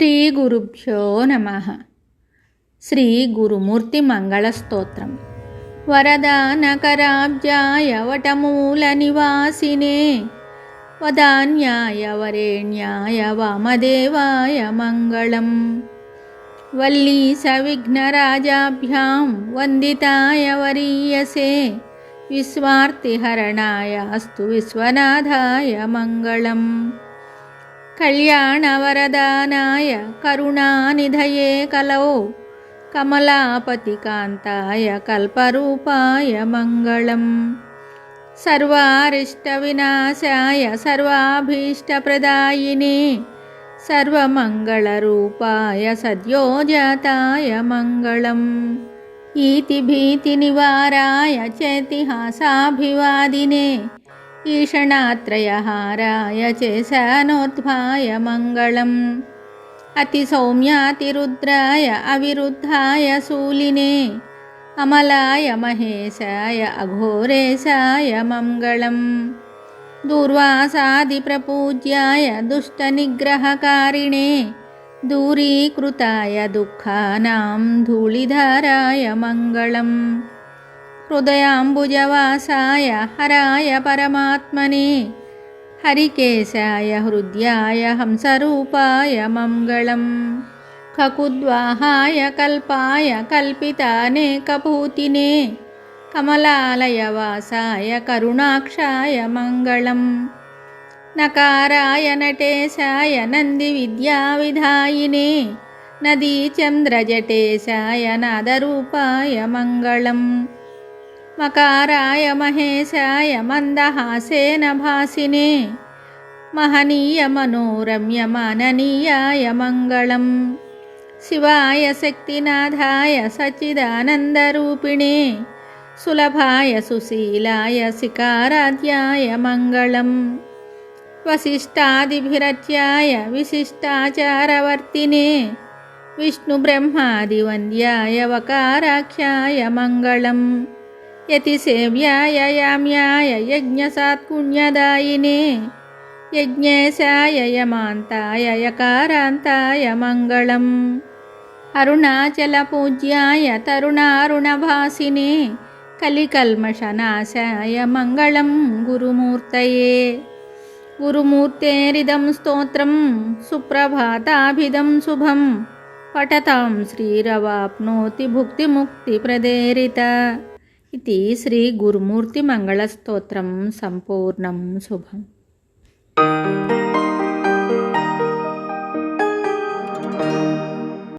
శ్రీ గురుభ్యో నమః. శ్రీ గురుమూర్తి మంగళస్తోత్రం. వరదానకరాబ్జాయ వటమూల నివాసినే వదాన్యాయ వరేణ్యాయ వామదేవాయ మంగళం. వల్లీస విఘ్నరాజాభ్యాం వందితాయ వరీయసే విశ్వార్తిహరణాయ అస్తు విశ్వనాథాయ మంగళం. కళ్యాణవరదానాయ కరుణానిధయే కలౌ కమలాపతికాంతాయ కల్పరూపాయ మంగళం. సర్వారిష్టవినాశాయ సర్వాభీష్టప్రదాయినే సర్వమంగళరూపాయ సద్యోజాతాయ మంగళం. ఈతిభీతినివారాయ చేతిహాసాభివాదినే ఈషణాత్రయహారాయ చేశానోద్భాయ మంగళం. అతిసౌమ్యాతిరుద్రాయ అవిరుద్ధాయ శూలినే అమలాయ మహేశాయ అఘోరేశాయ మంగళం. దూర్వాసాదిప్రపూజ్యాయ దుష్టనిగ్రహకారిణే దూరీకృతాయ దుఃఖానాం ధూళిధారాయ మంగళం. హృదయాంబుజవాసాయ హరాయ పరమాత్మనే హరికేశాయ హృద్యాయ హంసరూపాయ మంగళం. కకుద్వాహాయ కల్పాయ కల్పితానేకభూతినే కమలాలయవాసాయ కరుణాక్షాయ మంగళం. నకారాయ నటేశాయ నందివిద్యావిధాయినే నదీచంద్రజటేశాయ నాదరూపాయ మంగళం. మకారాయ మహేశాయ మందహాసేన భాసినే మహనీయ మనోరమ్య మాననీయాయ మంగళం. శివాయ శక్తినాథాయ సచ్చిదానందరూపిణే సులభాయ సుశీలాయ శిఖారాధ్యాయ మంగళం. వసిష్ఠాదిభిరచ్యాయ విశిష్టాచారవర్తినే విష్ణుబ్రహ్మాదివంద్యాయ వకారాఖ్యాయ మంగళం. యతిసేవ్యాయ యామ్యాయ యజ్ఞసాత్పుణ్యదాయినే యజ్ఞేశాయ యమాంతాయ యకారాంతాయ మంగళం. అరుణాచలపూజ్యాయ తరుణారుణభాసినే కలికల్మషనాశాయ మంగళం గురుమూర్తయే. గురుమూర్తేరిదం స్తోత్రం సుప్రభాతాభిదం శుభం పఠతాం శ్రీరవాప్నోతి భుక్తిముక్తిప్రదేరిత. ఇది శ్రీ గురుమూర్తి మంగళస్తోత్రం సంపూర్ణం శుభం.